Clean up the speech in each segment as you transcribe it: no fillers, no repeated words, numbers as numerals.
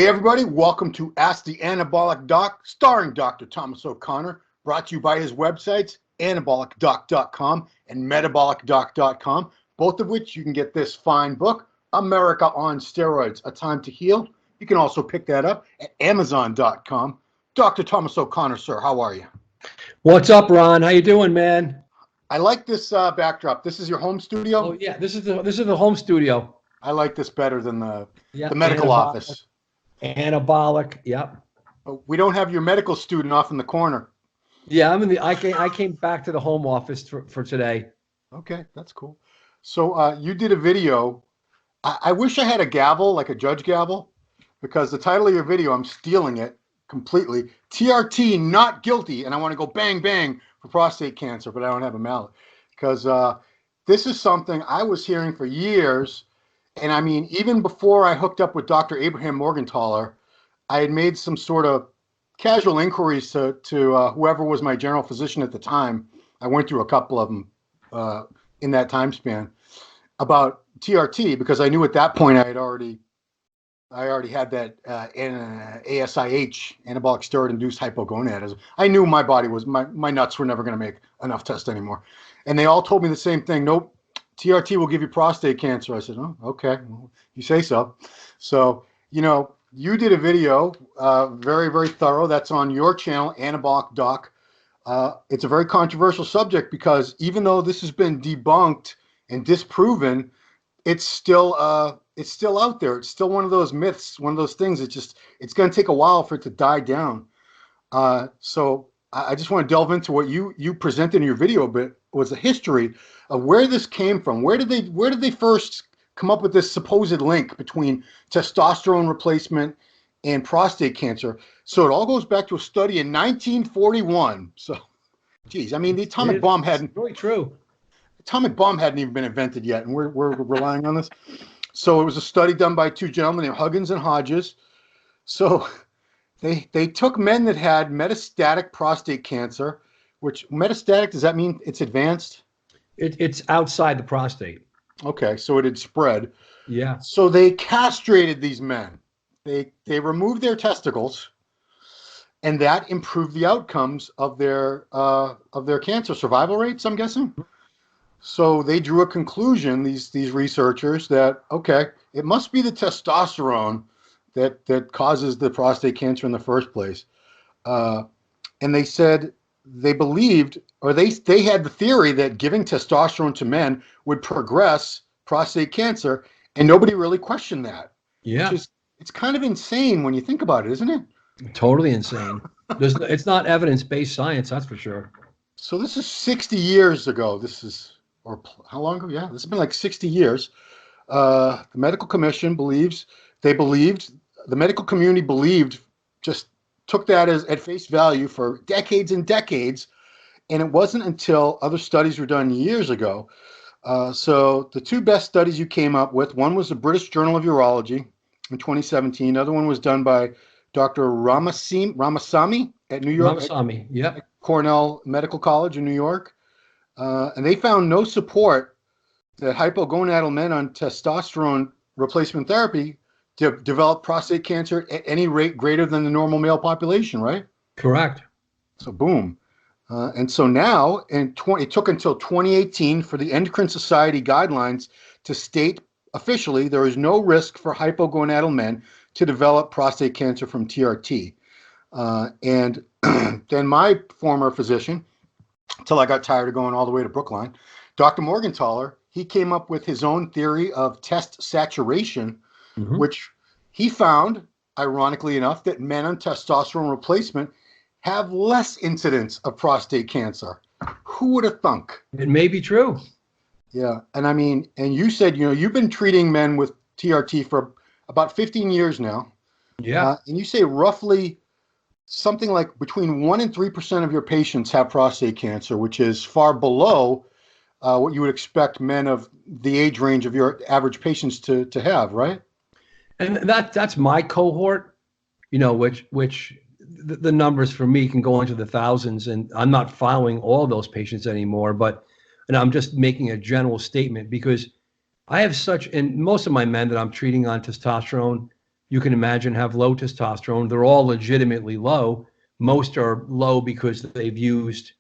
Hey everybody, welcome to Ask the Anabolic Doc, starring Dr. Thomas O'Connor, brought to you by his websites, anabolicdoc.com and metabolicdoc.com, both of which you can get this fine book, America on Steroids, A Time to Heal. You can also pick that up at amazon.com. Dr. Thomas O'Connor, sir, how are you? What's up, Ron? How you doing, man? I like this backdrop. This is your home studio? Oh yeah, this is the home studio. I like this better than the Yep, medical office. Anabolic, yep. We don't have your medical student off in the corner. Yeah, I came back to the home office for today. Okay, that's cool. So you did a video. I wish I had a gavel, like a judge gavel, because the title of your video, I'm stealing it completely. TRT, not guilty. And I want to go bang, bang for prostate cancer, but I don't have a mallet. Because this is something I was hearing for years. And I mean, even before I hooked up with Dr. Abraham Morgentaler, I had made some sort of casual inquiries to whoever was my general physician at the time. I went through a couple of them in that time span about TRT, because I knew at that point I already had that ASIH, anabolic steroid induced hypogonadism. I knew my body was, my nuts were never going to make enough tests anymore. And they all told me the same thing. Nope, TRT will give you prostate cancer. I said, oh, okay, well, you say so. So, you know, you did a video, very, very thorough. That's on your channel, Anabolic Doc. It's a very controversial subject because even though this has been debunked and disproven, it's still out there. It's still one of those myths, one of those things. It's going to take a while for it to die down. So I just want to delve into what you presented in your video, but was a history of where this came from. Where did they first come up with this supposed link between testosterone replacement and prostate cancer? So it all goes back to a study in 1941. So, geez, I mean, the atomic bomb hadn't really true. Atomic bomb hadn't even been invented yet, and we're relying on this. So it was a study done by two gentlemen named Huggins and Hodges. So they took men that had metastatic prostate cancer, which metastatic, does that mean it's advanced? It's outside the prostate. Okay, so it had spread. Yeah. So they castrated these men. They removed their testicles, and that improved the outcomes of their cancer survival rates, I'm guessing. So they drew a conclusion, these researchers, that, okay, it must be the testosterone that causes the prostate cancer in the first place. And they said they believed, or they had the theory that giving testosterone to men would progress prostate cancer, and nobody really questioned that. Yeah. It's kind of insane when you think about it, isn't it? Totally insane. It's not evidence-based science, that's for sure. So this is 60 years ago. Or how long ago? Yeah, this has been like 60 years. The medical commission the medical community believed, just took that as at face value for decades and decades. And it wasn't until other studies were done years ago. So the two best studies you came up with, one was the British Journal of Urology in 2017. The other one was done by Dr. Ramasamy at New York. Ramasamy, yeah. Cornell Medical College in New York. And they found no support that hypogonadal men on testosterone replacement therapy develop prostate cancer at any rate greater than the normal male population, right? Correct. So boom. And so now, it took until 2018 for the Endocrine Society guidelines to state officially there is no risk for hypogonadal men to develop prostate cancer from TRT. And then my former physician, until I got tired of going all the way to Brookline, Dr. Morgentaler, he came up with his own theory of test saturation, which he found, ironically enough, that men on testosterone replacement have less incidence of prostate cancer. Who would have thunk? It may be true. Yeah, and I mean, and you said, you've been treating men with TRT for about 15 years now. Yeah. And you say roughly something like between 1% and 3% of your patients have prostate cancer, which is far below what you would expect men of the age range of your average patients to have, right? And that's my cohort, which the numbers for me can go into the thousands, and I'm not following all those patients anymore, and I'm just making a general statement because I have and most of my men that I'm treating on testosterone, you can imagine have low testosterone. They're all legitimately low. Most are low because they've used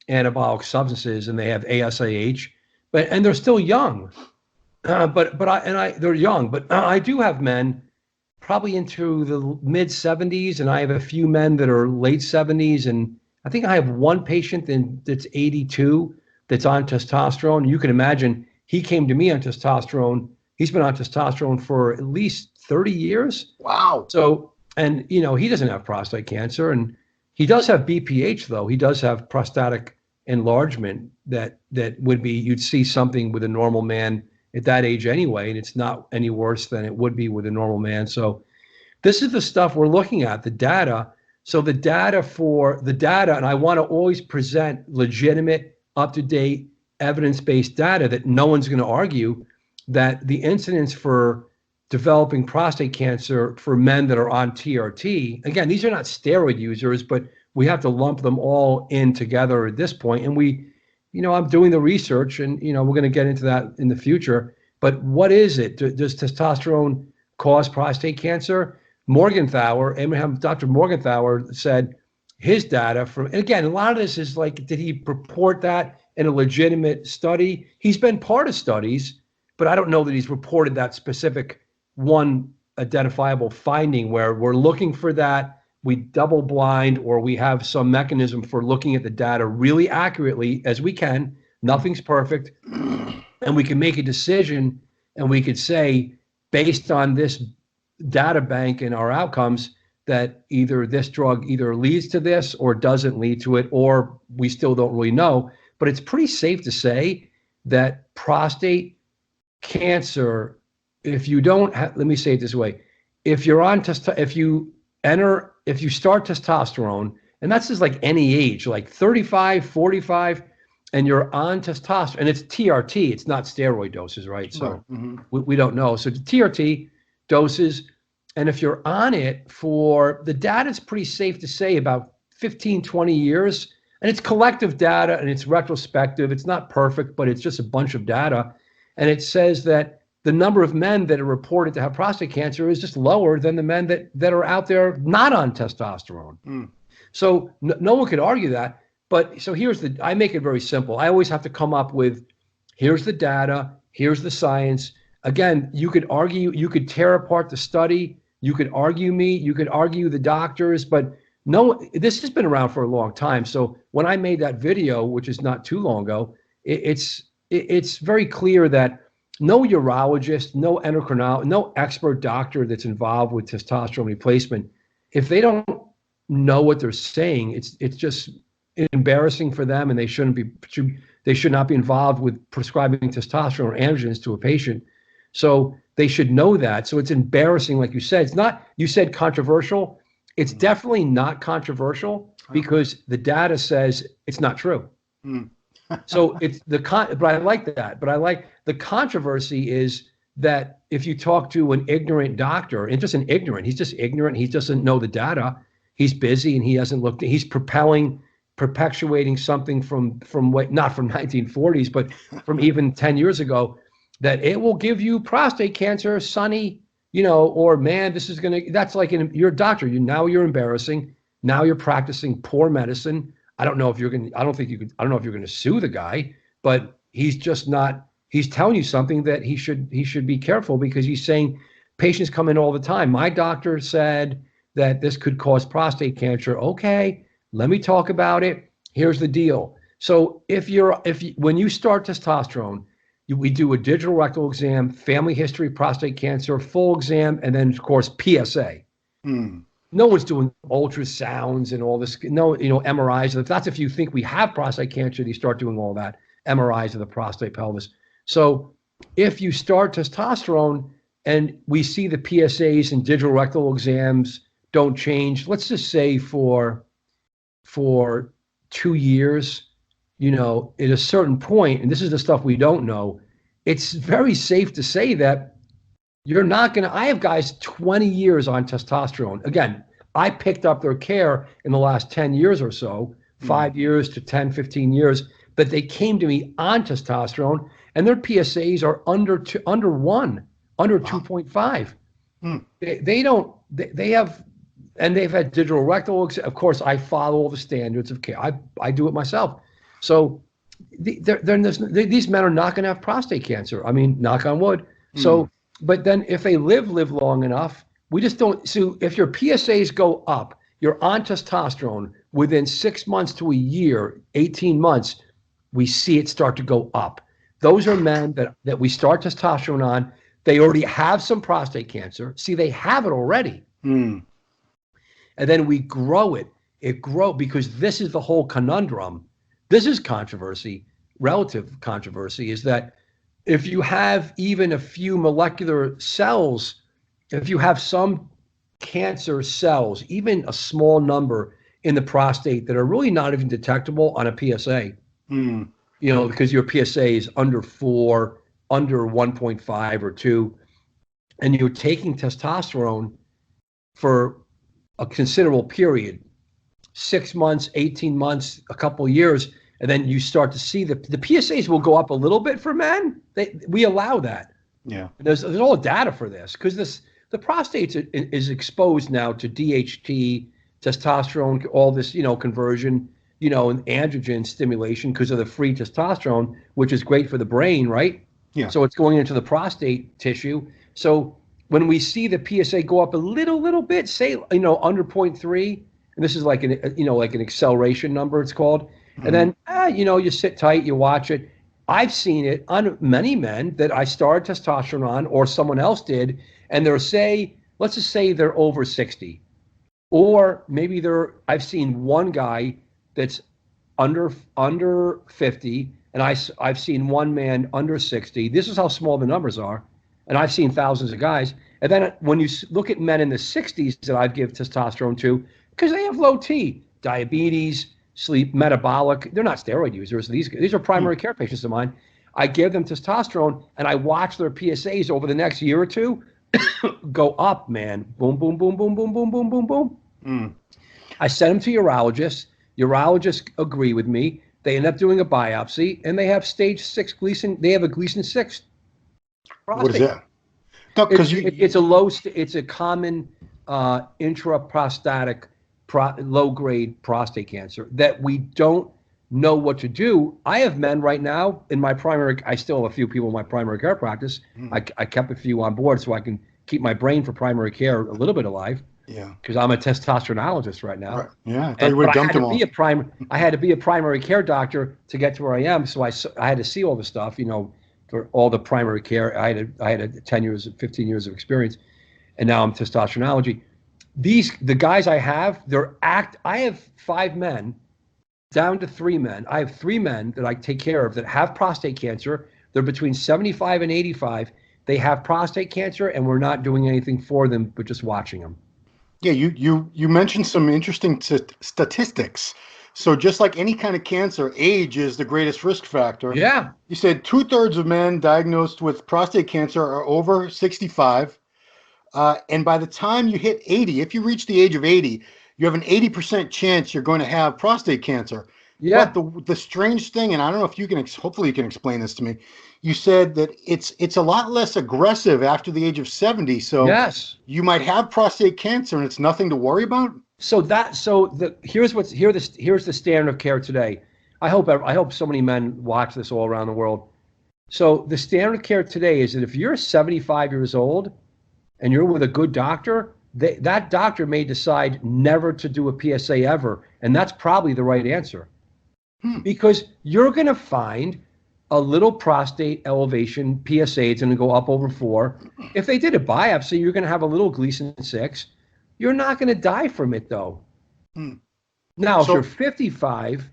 anabolic substances and they have ASAH, and they're still young. They're young, but I do have men probably into the mid 70s, and I have a few men that are late 70s, and I think I have one patient that's 82 that's on testosterone. You can imagine he came to me on testosterone. He's been on testosterone for at least 30 years. Wow. So, and he doesn't have prostate cancer, and he does have BPH though. He does have prostatic enlargement that would be, you'd see something with a normal man at that age anyway, and it's not any worse than it would be with a normal man. So this is the stuff we're looking at, the data. So the data, and I want to always present legitimate, up-to-date, evidence-based data that no one's going to argue that the incidence for developing prostate cancer for men that are on TRT, again, these are not steroid users, but we have to lump them all in together at this point. And I'm doing the research, and we're going to get into that in the future. But what is it? Does testosterone cause prostate cancer? Dr. Morgenthau said his data from, and again, a lot of this is like, did he purport that in a legitimate study? He's been part of studies, but I don't know that he's reported that specific one identifiable finding where we're looking for that. We double blind, or we have some mechanism for looking at the data really accurately as we can. Nothing's perfect. And we can make a decision, and we could say, based on this data bank and our outcomes, that either this drug either leads to this or doesn't lead to it, or we still don't really know. But it's pretty safe to say that prostate cancer, if you let me say it this way, if you're on if you start testosterone, and that's just like any age, like 35, 45, and you're on testosterone, and it's TRT, it's not steroid doses, right? So we don't know. So the TRT doses, and if you're on it for, the data is pretty safe to say about 15, 20 years, and it's collective data and it's retrospective. It's not perfect, but it's just a bunch of data. And it says that the number of men that are reported to have prostate cancer is just lower than the men that are out there not on testosterone. So no one could argue that. But so I make it very simple. I always have to come up with, here's the data, here's the science. Again, you could argue, you could tear apart the study, you could argue me, you could argue the doctors, but this has been around for a long time. So when I made that video, which is not too long ago, it's very clear that no urologist, no endocrinologist, no expert doctor that's involved with testosterone replacement, if they don't know what they're saying, it's just embarrassing for them, and they should not be involved with prescribing testosterone or androgens to a patient. So they should know that. So it's embarrassing, like you said. It's not, you said controversial. It's definitely not controversial because the data says it's not true. So it's but I like that. But I like the controversy is that if you talk to an ignorant doctor, and just an ignorant, he's just ignorant. He doesn't know the data. He's busy and he hasn't looked. He's perpetuating something from what, not from 1940s, but from even 10 years ago, that it will give you prostate cancer, Sonny, or man, that's like you're a doctor. You're embarrassing. Now you're practicing poor medicine. I don't know if you're going to sue the guy, but he's just not, he's telling you something that he should be careful, because he's saying patients come in all the time. My doctor said that this could cause prostate cancer. Okay, let me talk about it. Here's the deal. So when you start testosterone, we do a digital rectal exam, family history, prostate cancer, full exam, and then of course PSA. No one's doing ultrasounds and all this. No, MRIs. That's if you think we have prostate cancer, you start doing all that, MRIs of the prostate pelvis. So if you start testosterone and we see the PSAs and digital rectal exams don't change, let's just say for 2 years, at a certain point, and this is the stuff we don't know, it's very safe to say that you're not going to, I have guys 20 years on testosterone. Again, I picked up their care in the last 10 years or so, 5 years to 10, 15 years, but they came to me on testosterone and their PSAs are under 1, under 2.5. They don't. They have, and they've had digital rectal. Of course, I follow all the standards of care. I do it myself. So these men are not going to have prostate cancer. I mean, knock on wood. So, but then if they live long enough, we just don't. So if your PSAs go up, you're on testosterone within 6 months to a year, 18 months, we see it start to go up. Those are men that we start testosterone on. They already have some prostate cancer. See, they have it already. And then we grow it. It grows because this is the whole conundrum. This is controversy, relative controversy, is that if you have even a few molecular cells, if you have some cancer cells, even a small number in the prostate that are really not even detectable on a PSA, because your PSA is under 4, under 1.5 or 2, and you're taking testosterone for a considerable period, 6 months, 18 months, a couple of years, and then you start to see the PSAs will go up a little bit for men. We allow that. Yeah. There's all data for this because the prostate is exposed now to DHT, testosterone, all this, conversion, and androgen stimulation because of the free testosterone, which is great for the brain, right? Yeah. So it's going into the prostate tissue. So when we see the PSA go up a little bit, say, under 0.3, and this is like an acceleration number, it's called. And then, you sit tight, you watch it. I've seen it on many men that I started testosterone on or someone else did, and let's just say they're over 60. Or maybe I've seen one guy that's under 50, and I've seen one man under 60. This is how small the numbers are. And I've seen thousands of guys. And then when you look at men in the 60s that I'd give testosterone to, because they have low T, diabetes, sleep, metabolic. They're not steroid users. These are primary care patients of mine. I give them testosterone, and I watch their PSAs over the next year or two go up, man. Boom, boom, boom, boom, boom, boom, boom, boom, boom. I send them to urologists. Urologists agree with me. They end up doing a biopsy, and they have stage 6 Gleason. They have a Gleason 6 prostate. What is that? No, because it's a common intraprostatic low-grade prostate cancer that we don't know what to do. I have men right now in my I still have a few people in my primary care practice. I kept a few on board so I can keep my brain for primary care a little bit alive. Yeah. Because I'm a testosteronologist right now. Right. Yeah. I thought you would dump them all. I had to be a primary care doctor to get to where I am. So I had to see all the stuff, for all the primary care. I had 10 years, 15 years of experience, and now I'm testosteronology. The guys I have, I have 5 men down to 3 men. I have 3 men that I take care of that have prostate cancer. They're between 75 and 85. They have prostate cancer, and we're not doing anything for them, but just watching them. Yeah, you mentioned some interesting statistics. So just like any kind of cancer, age is the greatest risk factor. Yeah. You said 2/3 of men diagnosed with prostate cancer are over 65. And by the time you hit 80, if you reach the age of 80, you have an 80% chance you're going to have prostate cancer. Yeah. But the strange thing, and I don't know if you can, hopefully you can explain this to me. You said that it's a lot less aggressive after the age of 70. So yes, you might have prostate cancer and it's nothing to worry about. Here's the standard of care today. I hope so many men watch this all around the world. So the standard of care today is that if you're 75 years old and you're with a good doctor, that doctor may decide never to do a PSA ever, and that's probably the right answer. Because you're going to find a little prostate elevation, PSA, it's going to go up over 4. If they did a biopsy, you're going to have a little Gleason 6. You're not going to die from it, though. Now, if you're 55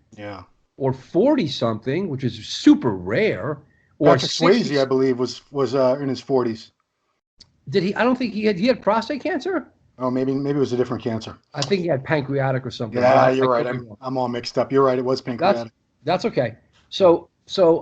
or 40-something, which is super rare, or Dr. Swayze, I believe, was in his 40s. Did he? I don't think he had prostate cancer. Oh, maybe it was a different cancer. I think he had pancreatic or something. Yeah, you're right. I'm all mixed up. You're right. It was pancreatic. That's okay. So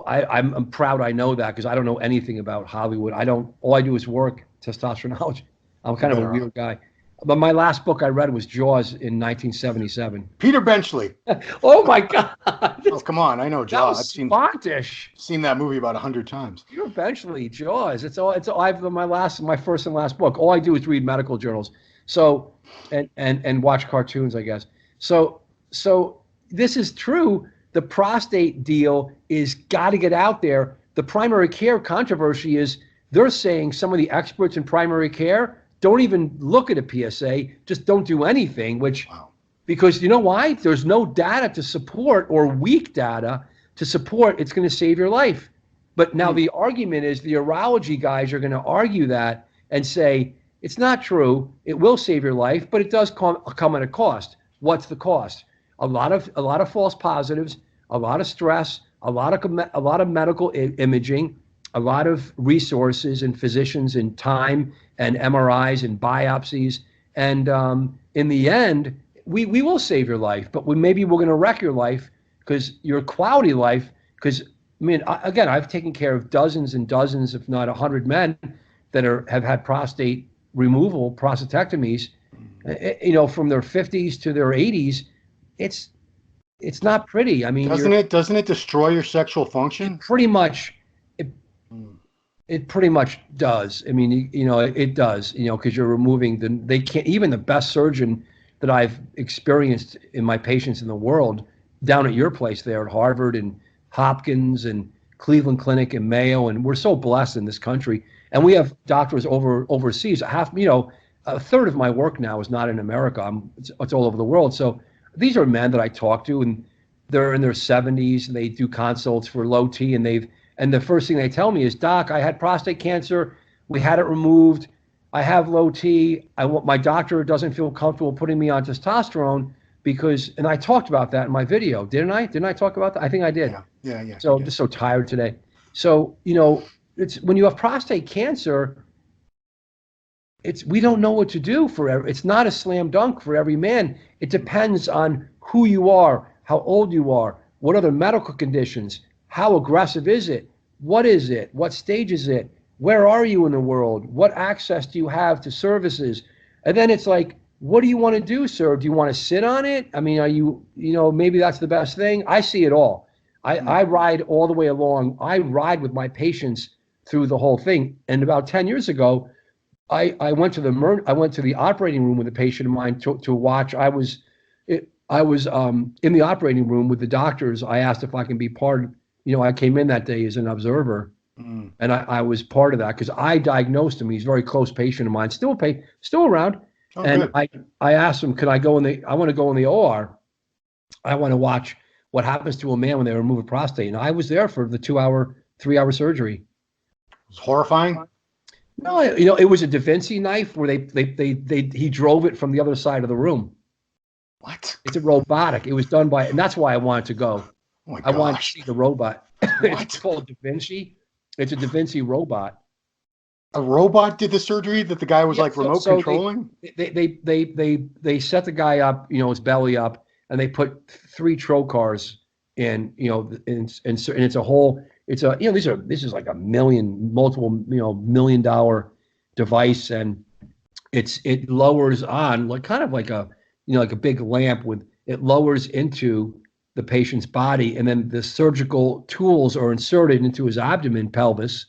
I'm proud I know that because I don't know anything about Hollywood. All I do is work testosteronology. I'm kind of a weird guy. But my last book I read was Jaws in 1977. Peter Benchley. Oh my God. Oh, come on. I know That Jaws. was Spontish. Seen that movie about 100 times. You're eventually Jaws. It's all I've my first and last book. All I do is read medical journals. So and watch cartoons, I guess. So this is true. The prostate deal is got to get out there. The primary care controversy is they're saying some of the experts in primary care don't even look at a PSA, just don't do anything, which Wow. because you know why? There's no data to support or weak data to support it's going to save your life. But now the argument is the urology guys are going to argue that and say it's not true. It will save your life, but it does come at a cost. What's the cost? A lot of false positives, a lot of stress, a lot of medical imaging, a lot of resources and physicians and time and MRIs and biopsies. And in the end, we will save your life, but maybe we're going to wreck your life because your quality of life. Because I mean, again, I've taken care of dozens and dozens, if not 100 men that have had prostate removal, prostatectomies, from their 50s to their 80s. It's not pretty. I mean, doesn't it destroy your sexual function? Pretty much. It pretty much does. I mean, it does. Because you're removing they can't, even the best surgeon that I've experienced in my patients in the world down at your place there at Harvard and Hopkins and Cleveland Clinic and Mayo, and we're so blessed in this country. And we have doctors overseas. A third of my work now is not in America. It's all over the world. So these are men that I talk to, and they're in their 70s, and they do consults for low T, and the first thing they tell me is, Doc, I had prostate cancer. We had it removed. I have low T. My doctor doesn't feel comfortable putting me on testosterone and I talked about that in my video, didn't I? Didn't I talk about that? I think I did. Yeah. So I'm just so tired today. So, it's when you have prostate cancer, we don't know what to do it's not a slam dunk for every man. It depends on who you are, how old you are, what other medical conditions, how aggressive is it, what is it, what stage is it, where are you in the world, what access do you have to services, and then it's like, what do you want to do, sir? Do you want to sit on it? I mean, are you, maybe that's the best thing. I see it all. I ride all the way along. I ride with my patients through the whole thing. And about 10 years ago, I went to the operating room with a patient of mine to watch. I was in the operating room with the doctors. I asked if I can be part of, I came in that day as an observer, and I was part of that because I diagnosed him. He's a very close patient of mine, still around. Oh, and good. I asked him, I want to go in the OR. I want to watch what happens to a man when they remove a prostate. And I was there for the 3-hour surgery. It was horrifying. No, it was a Da Vinci knife where he drove it from the other side of the room. What? It's a robotic. It was done and that's why I wanted to go. Oh I wanted to see the robot. It's called Da Vinci. It's a Da Vinci robot. A robot did the surgery that the guy was remote controlling? They set the guy up, his belly up, and they put 3 trocars in, and it's a whole, this is like multiple $1 million device, and it lowers on like kind of like a big lamp it lowers into the patient's body, and then the surgical tools are inserted into his abdomen, pelvis,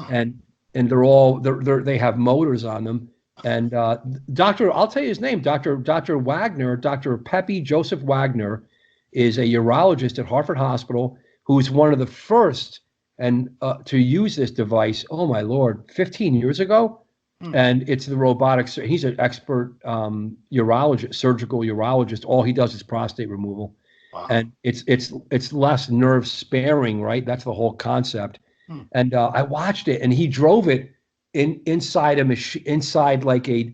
and they have motors on them. And I'll tell you his name, Dr. Wagner, Dr. Pepe Joseph Wagner, is a urologist at Harvard Hospital who was one of the first to use this device. Oh my Lord, 15 years ago. And it's the robotics. He's an expert urologist, surgical urologist. All he does is prostate removal. Wow. And it's less nerve sparing, right? That's the whole concept. And I watched it, and he drove it inside a machine, inside like a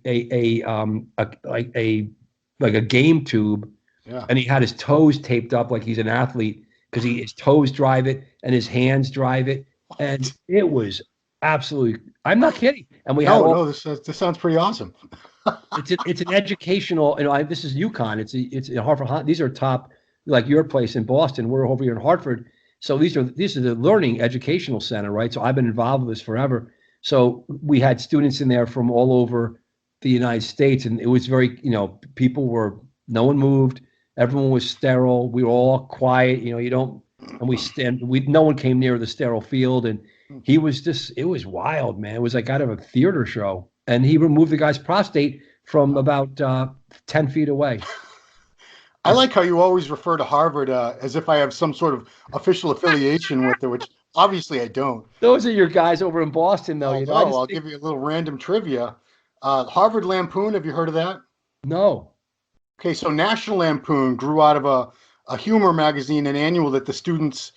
game tube. Yeah. And he had his toes taped up like he's an athlete because his toes drive it and his hands drive it. What? And it was absolutely, I'm not kidding. And this sounds pretty awesome. It's an educational, this is UConn. It's Harvard. These are top, like your place in Boston. We're over here in Hartford. So this is the learning educational center, right? So I've been involved with this forever. So we had students in there from all over the United States, and it was very, no one moved, everyone was sterile, we were all quiet, you don't, and no one came near the sterile field, and he was just, it was wild, man. It was like out of a theater show, and he removed the guy's prostate from about 10 feet away. I like how you always refer to Harvard as if I have some sort of official affiliation with it, which obviously I don't. Those are your guys over in Boston, though. I'll give you a little random trivia. Harvard Lampoon, have you heard of that? No. Okay, so National Lampoon grew out of a humor magazine, an annual that the students,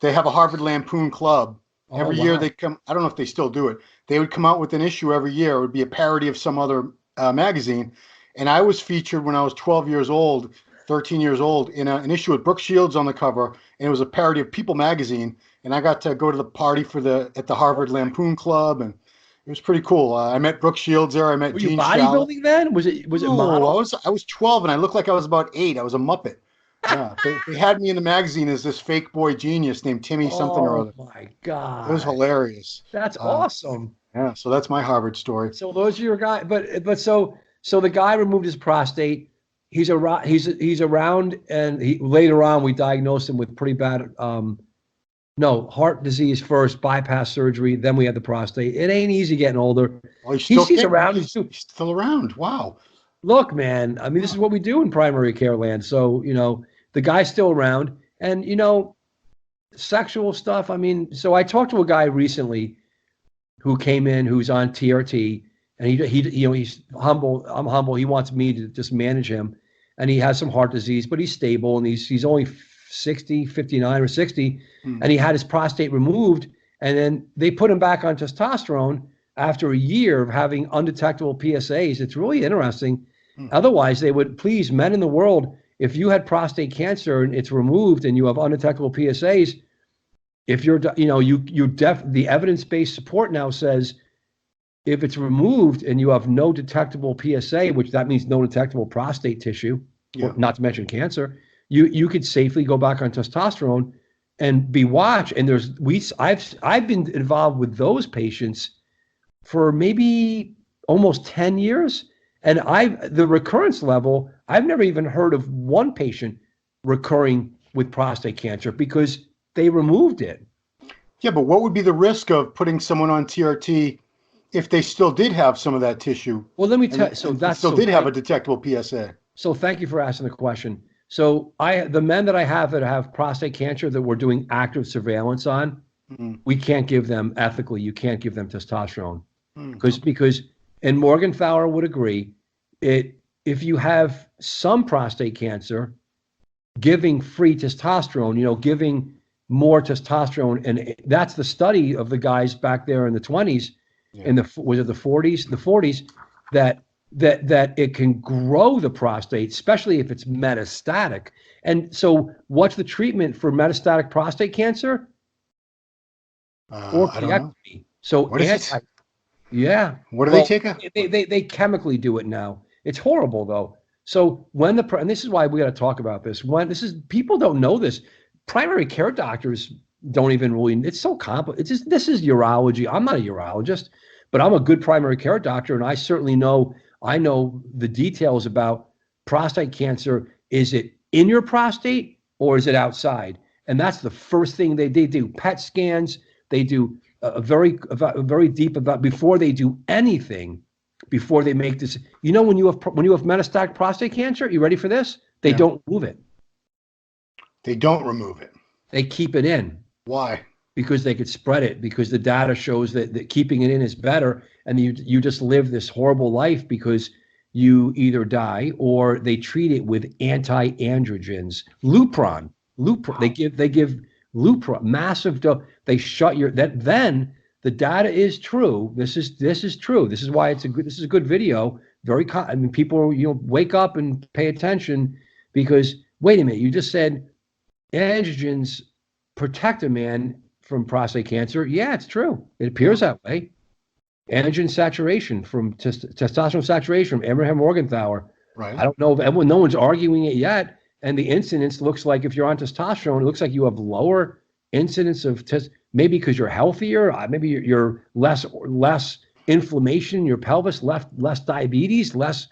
they have a Harvard Lampoon club. Every year they come, I don't know if they still do it. They would come out with an issue every year. It would be a parody of some other magazine. And I was featured when I was 12 years old, 13 years old, in an issue with Brooke Shields on the cover, and it was a parody of People magazine. And I got to go to the party at the Harvard Lampoon Club, and it was pretty cool. I met Brooke Shields there. I met Were Gene you bodybuilding then? Was it model? I was 12, and I looked like I was about 8. I was a Muppet. Yeah, they had me in the magazine as this fake boy genius named Timmy something or other. Oh my God, it was hilarious. That's awesome. Yeah, so that's my Harvard story. So those are your guys, but so the guy removed his prostate. He's around. He's around, and later on we diagnosed him with pretty bad heart disease first, bypass surgery. Then we had the prostate. It ain't easy getting older. Well, he's around. He's still around. Wow. Look, man. I mean, this is what we do in primary care land. So the guy's still around, and sexual stuff. I mean, so I talked to a guy recently who came in who's on TRT. And he's humble. I'm humble. He wants me to just manage him. And he has some heart disease, but he's stable. And he's only 60, 59 or 60. And he had his prostate removed. And then they put him back on testosterone after a year of having undetectable PSAs. It's really interesting. Otherwise, they would, please, men in the world, if you had prostate cancer and it's removed and you have undetectable PSAs, if you're, the evidence-based support now says, if it's removed and you have no detectable PSA, which that means no detectable prostate tissue, not to mention cancer, you could safely go back on testosterone and be watched. And I've been involved with those patients for maybe almost 10 years. And the recurrence level, I've never even heard of one patient recurring with prostate cancer because they removed it. Yeah, but what would be the risk of putting someone on TRT if they still did have some of that tissue? Well, let me tell you. So that still did have a detectable PSA. So thank you for asking the question. So the men that I have that have prostate cancer that we're doing active surveillance on, we can't give them ethically. You can't give them testosterone because and Morgenthaler would agree. If you have some prostate cancer, giving free testosterone, giving more testosterone, and that's the study of the guys back there in the 20s. In the 40s, that it can grow the prostate, especially if it's metastatic. And so, what's the treatment for metastatic prostate cancer? Orchiectomy. So, what is it? Yeah. What do they take? They chemically do it now. It's horrible though. So and this is why we got to talk about this. People don't know this. Primary care doctors don't even really, it's so complicated. This is urology. I'm not a urologist, but I'm a good primary care doctor. And I certainly know the details about prostate cancer. Is it in your prostate or is it outside? And that's the first thing they do. PET scans. They do a very deep about before they do anything, before they make this. When you have metastatic prostate cancer, you ready for this? They don't remove it. They don't remove it. They keep it in. Why? Because they could spread it, because the data shows that keeping it in is better, and you just live this horrible life because you either die or they treat it with anti-androgens. Lupron. They give Lupron, massive dose. They shut then the data is true. This is true. This is why this is a good video. People wake up and pay attention, because wait a minute, you just said androgens protect a man from prostate cancer. Yeah, it's true. It appears that way. Androgen saturation from testosterone saturation from Abraham Morgenthaler. Right. I don't know if no one's arguing it yet. And the incidence looks like, if you're on testosterone, it looks like you have lower incidence of maybe because you're healthier, maybe you're less inflammation in your pelvis, less diabetes, less,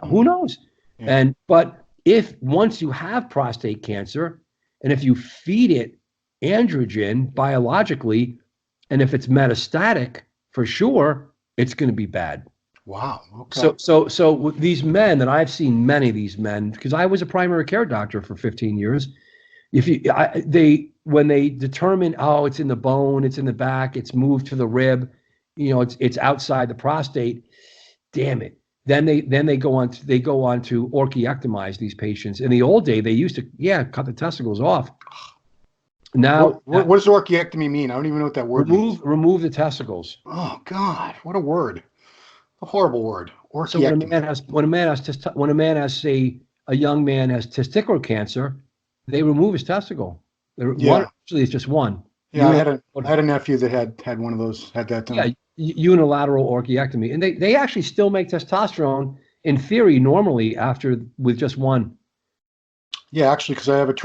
who knows? Yeah. But if once you have prostate cancer, and if you feed it androgen biologically, and if it's metastatic, for sure, it's going to be bad. Wow. Okay. So with these men, and I've seen many of these men, because I was a primary care doctor for 15 years. When they determine, oh, it's in the bone, it's in the back, it's moved to the rib, it's outside the prostate. Damn it. Then they go on to orchiectomize these patients. In the old day, they used to cut the testicles off. Now, what does orchiectomy mean? I don't even know what that word means. Remove the testicles. Oh God, what a word! A horrible word. Orchiectomy. So when a man has say a young man has testicular cancer, they remove his testicle. Usually it's just one. Yeah, I had a nephew that had one of those at that time. Yeah, unilateral orchiectomy, and they actually still make testosterone in theory normally with just one. Yeah, actually, because I have a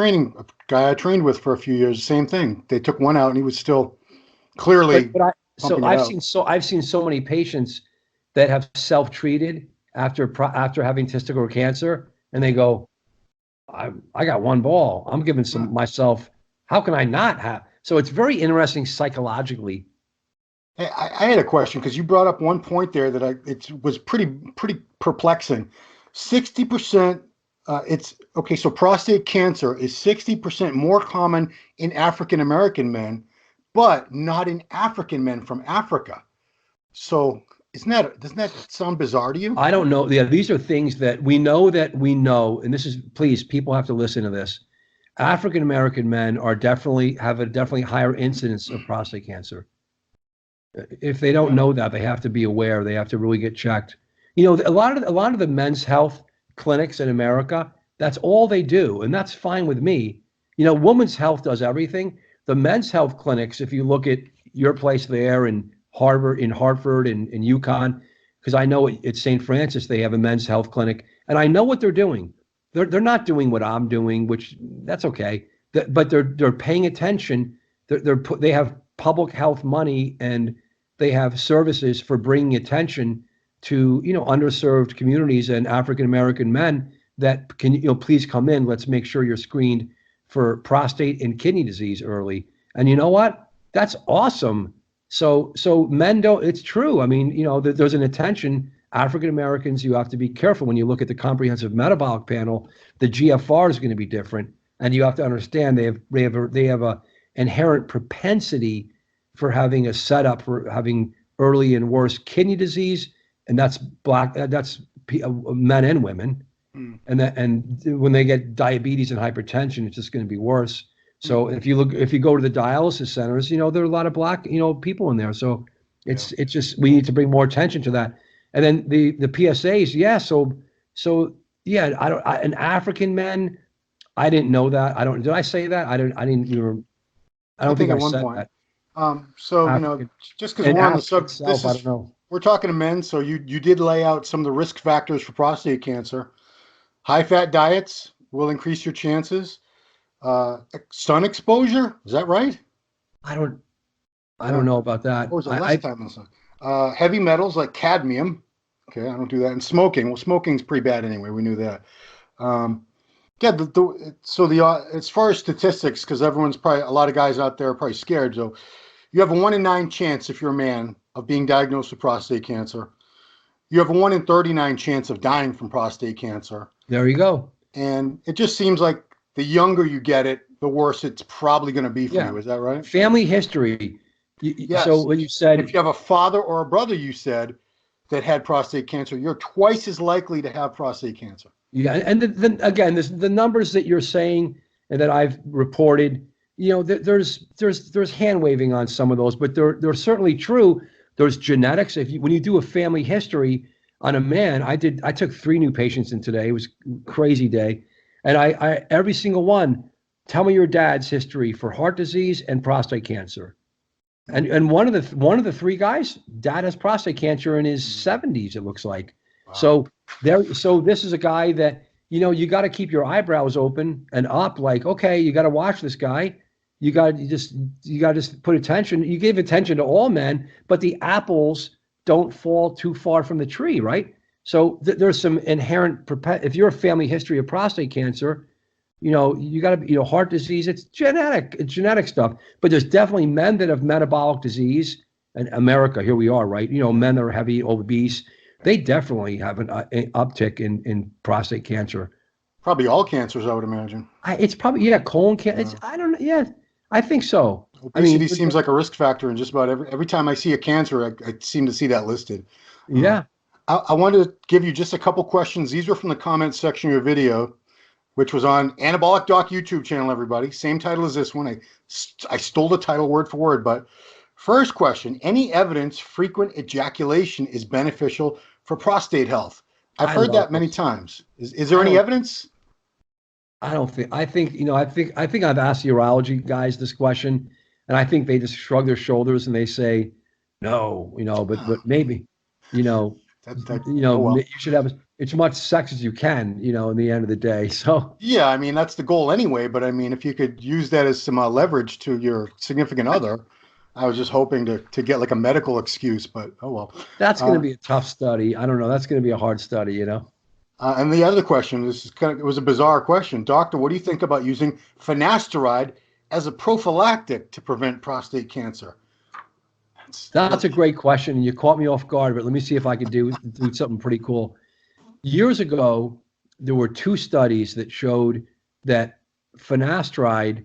guy I trained with for a few years. Same thing. They took one out, and he was still clearly. I've seen so many patients that have self-treated after having testicular cancer, and they go, I got one ball. I'm giving myself. How can I not have? So it's very interesting psychologically. Hey, I had a question because you brought up one point there that it was pretty perplexing. 60%. It's okay. So prostate cancer is 60% more common in African American men, but not in African men from Africa. So doesn't that sound bizarre to you? I don't know. Yeah, these are things that we know, and this is, please, people have to listen to this. African American men have a definitely higher incidence of prostate cancer. If they don't know that, they have to be aware. They have to really get checked. A lot of the men's health clinics in America, that's all they do, and that's fine with me. Women's health does everything. The men's health clinics, if you look at your place there in Hartford and UConn, because I know at St. Francis they have a men's health clinic, and I know what they're doing. They're not doing what I'm doing, which that's okay. But they're paying attention. They have public health money, and they have services for bringing attention to underserved communities and African American men that can please come in. Let's make sure you're screened for prostate and kidney disease early. And you know what? That's awesome. So men don't. It's true. I mean, there's an attention. African Americans, you have to be careful when you look at the comprehensive metabolic panel. The GFR is going to be different, and you have to understand they have a inherent propensity for having a setup for having early and worse kidney disease, and that's men and women. And when they get diabetes and hypertension, it's just going to be worse. So if you go to the dialysis centers, there are a lot of black people in there. So it's just, we need to bring more attention to that. And then the PSAs, an African men, I didn't know that. Did I say that? I don't think I said that. Just because we're on the subject, I don't know. We're talking to men, so you did lay out some of the risk factors for prostate cancer. High-fat diets will increase your chances. Sun exposure, is that right? I don't know about that. Or was it less time in the sun? Heavy metals like cadmium. Okay, I don't do that. And smoking. Well, smoking's pretty bad anyway. We knew that. As far as statistics, because a lot of guys out there are probably scared. So you have a 1 in 9 chance, if you're a man, of being diagnosed with prostate cancer. You have a 1 in 39 chance of dying from prostate cancer. There you go. And it just seems like the younger you get it, the worse it's probably going to be for you. Is that right? Family history. Yes. So when you said, if you have a father or a brother, you said, that had prostate cancer, you're twice as likely to have prostate cancer. Yeah, and then again, the numbers that you're saying and that I've reported, there's hand waving on some of those, but they're certainly true. There's genetics. When you do a family history on a man, I took 3 new patients in today. It was a crazy day, and I every single one, tell me your dad's history for heart disease and prostate cancer. And one of the 3 guys, dad has prostate cancer in his 70s, it looks like. Wow. So this is a guy that, you got to keep your eyebrows open and up, like, okay, you got to watch this guy. You got to just put attention. You gave attention to all men, but the apples don't fall too far from the tree, right? So there's some inherent if you're a family history of prostate cancer, you got to, heart disease, it's genetic stuff. But there's definitely men that have metabolic disease. And America, here we are, right? Men that are heavy, obese, they definitely have an uptick in prostate cancer. Probably all cancers, I would imagine. It's probably, colon cancer. I don't know. Yeah, I think so. Obesity seems like a risk factor, and just about every time I see a cancer, I seem to see that listed. Yeah. I wanted to give you just a couple questions. These were from the comments section of your video, which was on Anabolic Doc YouTube channel, everybody. Same title as this one. I stole the title word for word, but first question, any evidence frequent ejaculation is beneficial for prostate health? I've heard that many times. Is there any evidence? I think I've asked the urology guys this question, and I think they just shrug their shoulders and they say, no, but maybe, well. You should have as much sex as you can, in the end of the day. So yeah, I mean, that's the goal anyway. But I mean, if you could use that as some leverage to your significant other, I was just hoping to get like a medical excuse, but oh well. That's going to be a tough study. I don't know. That's going to be a hard study, And the other question, it was a bizarre question. Doctor, what do you think about using finasteride as a prophylactic to prevent prostate cancer? That's a great question, and you caught me off guard, but let me see if I can do something pretty cool. Years ago, there were 2 studies that showed that finasteride,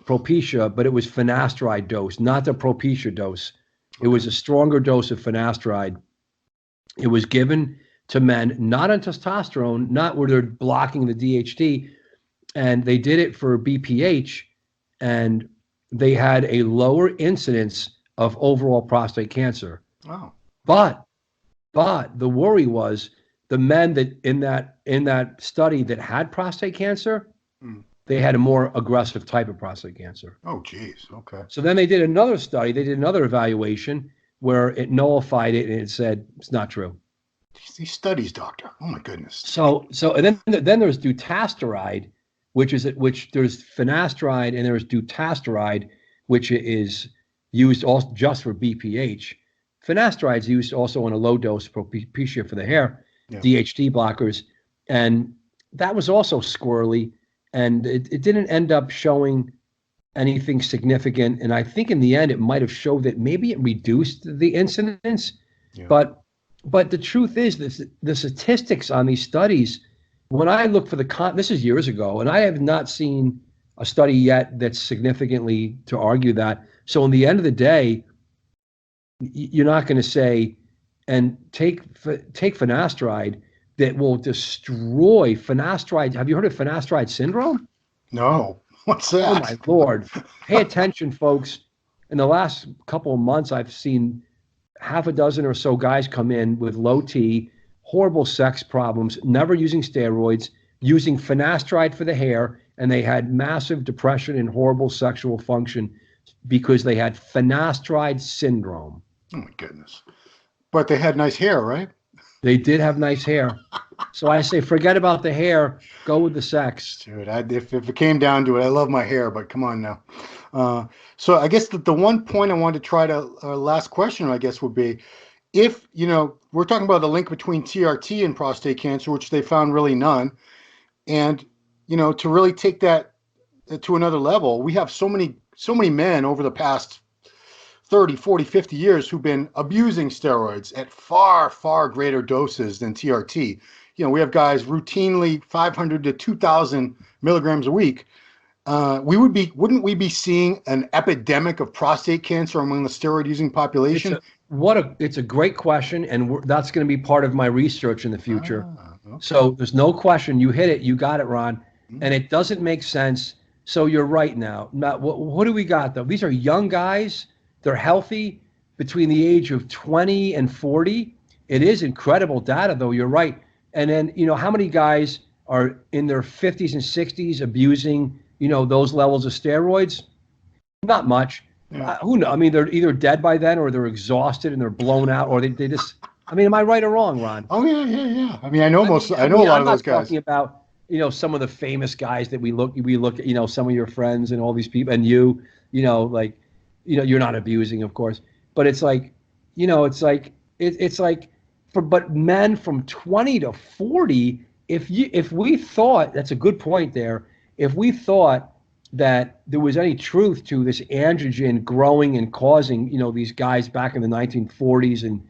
Propecia, but it was finasteride dose, not the Propecia dose. It was a stronger dose of finasteride. It was given to men, not on testosterone, not where they're blocking the DHT, and they did it for BPH, and they had a lower incidence of overall prostate cancer. Wow. But the worry was the men that in that study that had prostate cancer, they had a more aggressive type of prostate cancer. Oh, geez. Okay. So then they did another study. They did another evaluation where it nullified it and it said it's not true. These studies, doctor. Oh my goodness. So and then there's dutasteride, which there's finasteride and there's dutasteride, which is used also just for BPH. Finasteride is used also in a low dose Propecia for the hair, DHT blockers, and that was also squirrely, and it didn't end up showing anything significant. And I think in the end it might have showed that maybe it reduced the incidence, but the truth is the statistics on these studies. When I look for this is years ago, and I have not seen a study yet that's significantly to argue that. So in the end of the day, you're not going to say, and take finasteride that will destroy finasteride. Have you heard of finasteride syndrome? No. What's that? Oh my Lord. Pay attention, folks. In the last couple of months, I've seen half a dozen or so guys come in with low T, horrible sex problems, never using steroids, using finasteride for the hair, and they had massive depression and horrible sexual function because they had finasteride syndrome. Oh my goodness. But they had nice hair, right? They did have nice hair. So I say, forget about the hair, go with the sex. Dude, if it came down to it, I love my hair, but come on now. So I guess the one point I wanted to try to, last question, I guess, would be, if, we're talking about the link between TRT and prostate cancer, which they found really none. And, to really take that to another level, we have so many men over the past 30, 40, 50 years who've been abusing steroids at far, far greater doses than TRT. We have guys routinely 500 to 2,000 milligrams a week. Wouldn't we be seeing an epidemic of prostate cancer among the steroid-using population? It's a great question, and that's going to be part of my research in the future. Okay. So there's no question. You hit it. You got it, Ron. And it doesn't make sense. So you're right now. What do we got, though? These are young guys. They're healthy between the age of 20 and 40. It is incredible data, though. You're right. And then, how many guys are in their 50s and 60s abusing, those levels of steroids? Not much. Yeah. Who knows? I mean, they're either dead by then, or they're exhausted and they're blown out, or they just. I mean, am I right or wrong, Ron? Oh yeah. I mean, I know a lot of those guys. I'm talking about some of the famous guys that we look at, some of your friends and all these people, and you're not abusing, of course, but it's like, it's like but men from 20 to 40, if we thought, that's a good point there, if we thought that there was any truth to this androgen growing and causing, these guys back in the 1940s, and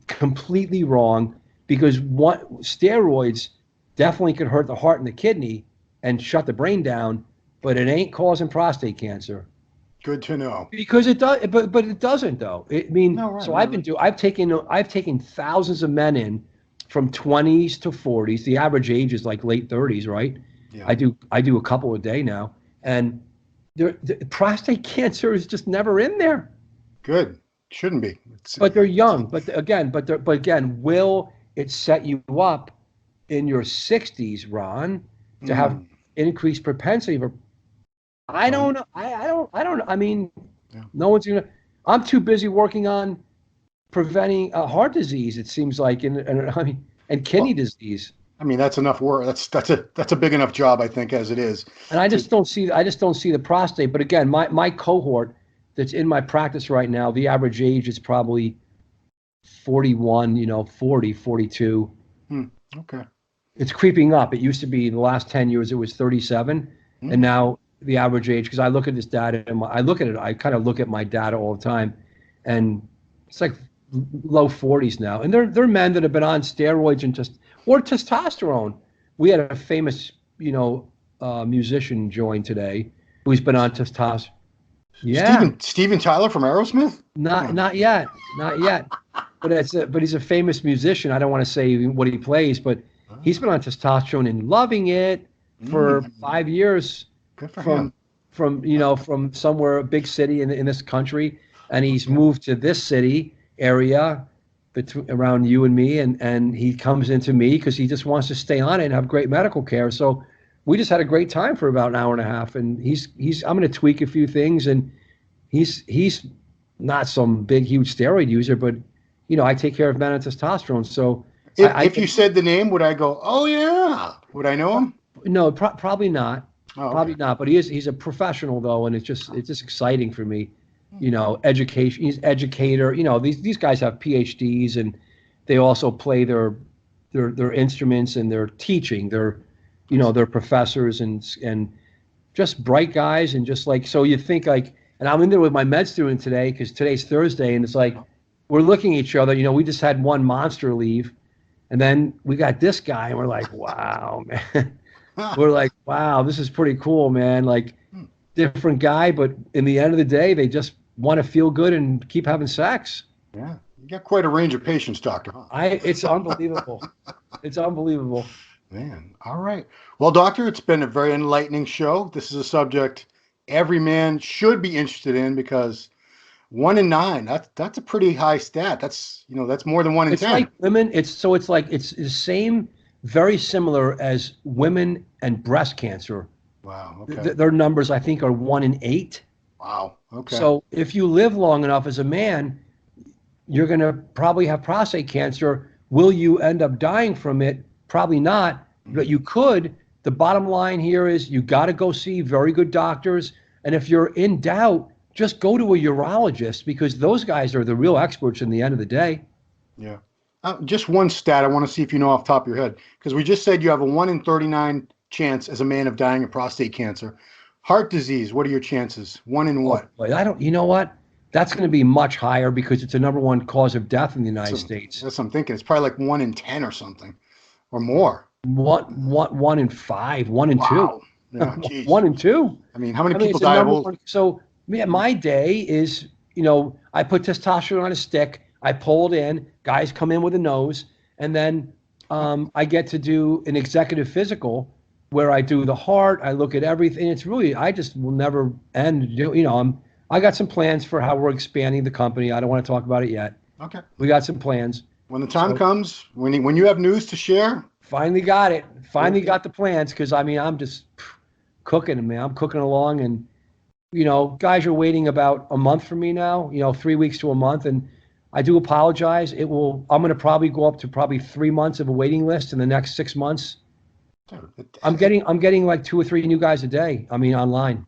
completely wrong, because what steroids definitely could hurt the heart and the kidney and shut the brain down, but it ain't causing prostate cancer. Good to know. Because it does, but it doesn't though. No, right, so right. I've taken thousands of men in from 20s to 40s. The average age is like late 30s, right? Yeah. I do a couple a day now, and the prostate cancer is just never in there. Good. Shouldn't be. But they're young. But again, will it set you up in your 60s, Ron, to have increased propensity for? I don't know. I don't. I mean, yeah. No one's gonna. I'm too busy working on preventing heart disease. It seems like, and kidney disease. I mean, that's enough work. That's a big enough job, I think, as it is. And I just don't see the prostate. But again, my cohort that's in my practice right now, the average age is probably 41, 40, 42. Okay. It's creeping up. It used to be, in the last 10 years, it was 37. And now the average age, because I look at this data, and I kind of look at my data all the time, and it's like low 40s now. And they're men that have been on steroids or testosterone. We had a famous, musician join today who's been on testosterone. Yeah. Steven Tyler from Aerosmith? Not yet. But he's a famous musician. I don't want to say what he plays, but he's been on testosterone and loving it for 5 years. Good for him. From somewhere, a big city in this country, and he's moved to this city area around you and me, and he comes into me because he just wants to stay on it and have great medical care. So we just had a great time for about an hour and a half, and I'm going to tweak a few things, and he's not some big huge steroid user, but I take care of men on testosterone. So if you said the name, would I go, oh yeah? Would I know him? No, probably not. Oh, okay. Probably not, but he's a professional though, and it's just exciting for me. Education. He's educator. These guys have PhDs, and they also play their instruments, and they're teaching. They're professors and just bright guys, and just like, so you think like, and I'm in there with my med student today because today's Thursday, and it's like we're looking at each other. We just had one monster leave, and then we got this guy, and we're like, wow, man. We're like, wow, this is pretty cool, man. Like, different guy, but in the end of the day, they just want to feel good and keep having sex. Yeah, you got quite a range of patients, doctor. Huh? It's unbelievable. It's unbelievable. Man, all right. Well, doctor, it's been a very enlightening show. This is a subject every man should be interested in, because 1 in 9, that's a pretty high stat. That's more than 1 in 10. Like women. It's the same. Very similar as women and breast cancer. Wow. Okay. Their numbers, I think, are 1 in 8. Wow. Okay. So if you live long enough as a man, you're going to probably have prostate cancer. Will you end up dying from it? Probably not, but you could. The bottom line here is you got to go see very good doctors. And if you're in doubt, just go to a urologist, because those guys are the real experts in the end of the day. Yeah. Just one stat I want to see if you know off the top of your head, because we just said you have a 1 in 39 chance as a man of dying of prostate cancer. Heart disease, what are your chances? 1 in what? You know what? That's going to be much higher, because it's the #1 cause of death in the United States. That's what I'm thinking. It's probably like 1 in 10 or something, or more. 1 in 5, 1 in 2. Yeah, 1 in 2. I mean, how many people die of old? So my day is, I put testosterone on a stick. I pull it in. Guys come in with a nose, and then I get to do an executive physical where I do the heart. I look at everything. It's really, I just will never end. I got some plans for how we're expanding the company. I don't want to talk about it yet. Okay. We got some plans. When the time comes, when you have news to share. Finally got it. Finally got the plans, because I'm just cooking, man. I'm cooking along, and guys are waiting about a month for me now. 3 weeks to a month, and I do apologize. I'm going to probably go up to probably 3 months of a waiting list in the next 6 months. I'm getting like 2 or 3 new guys a day. Online.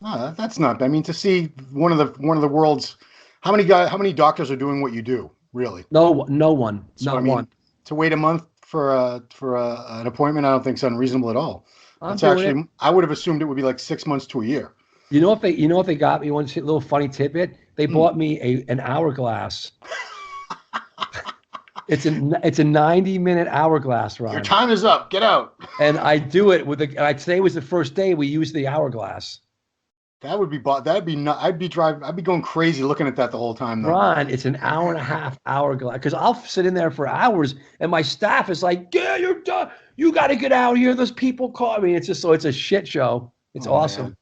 No, that's not. To see one of the world's, how many doctors are doing what you do? Really. No, no one, So not one. to wait a month for an appointment, I don't think is unreasonable at all. I'm That's doing it. actually, I would have assumed it would be like 6 months to a year. You know if they got me one little funny tidbit. They Hmm. bought me an hourglass. It's a 90-minute hourglass, Your Ron. time is up. Get out. And I do it with today was the first day we used the hourglass. That would be that'd be not. I'd be going crazy looking at that the whole time though. Ron, it's an hour and a half hourglass because I'll sit in there for hours and my staff is like, yeah, you're done. You got to get out here. Those people call me. It's just so it's a shit show. It's awesome. Man.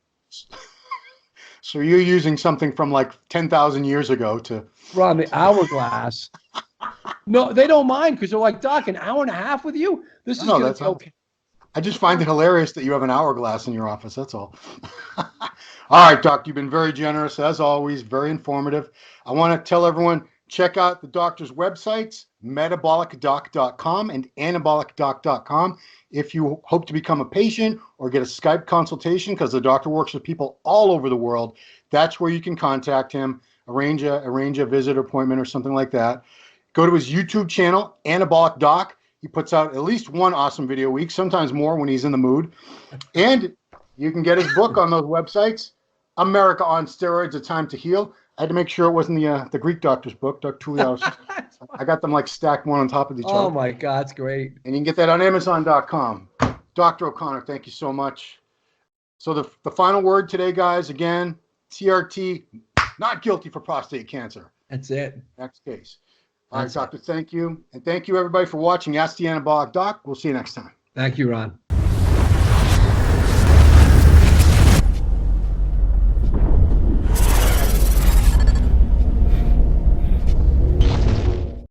So you're using something from like 10,000 years ago to Ron, the hourglass. No, they don't mind because they're like, Doc, an hour and a half with you? This is going to be okay. I just find it hilarious that you have an hourglass in your office. That's all. All right, Doc, you've been very generous as always, very informative. I want to tell everyone, check out the doctor's websites, metabolicdoc.com and anabolicdoc.com. If you hope to become a patient or get a Skype consultation, because the doctor works with people all over the world, that's where you can contact him, arrange a visit appointment or something like that. Go to his YouTube channel, Anabolic Doc. He puts out at least one awesome video a week, sometimes more when he's in the mood. And you can get his book on those websites, America on Steroids, A Time to Heal. I had to make sure it wasn't the Greek doctor's book, Dr. Tulios. I got them like stacked one on top of each other. Oh my God, it's great. And you can get that on Amazon.com. Dr. O'Connor, thank you so much. So the final word today, guys, again, TRT, not guilty for prostate cancer. That's it. Next case. All right, Doctor, thank you. And thank you, everybody, for watching Ask the Anabolic Doc. We'll see you next time. Thank you, Ron.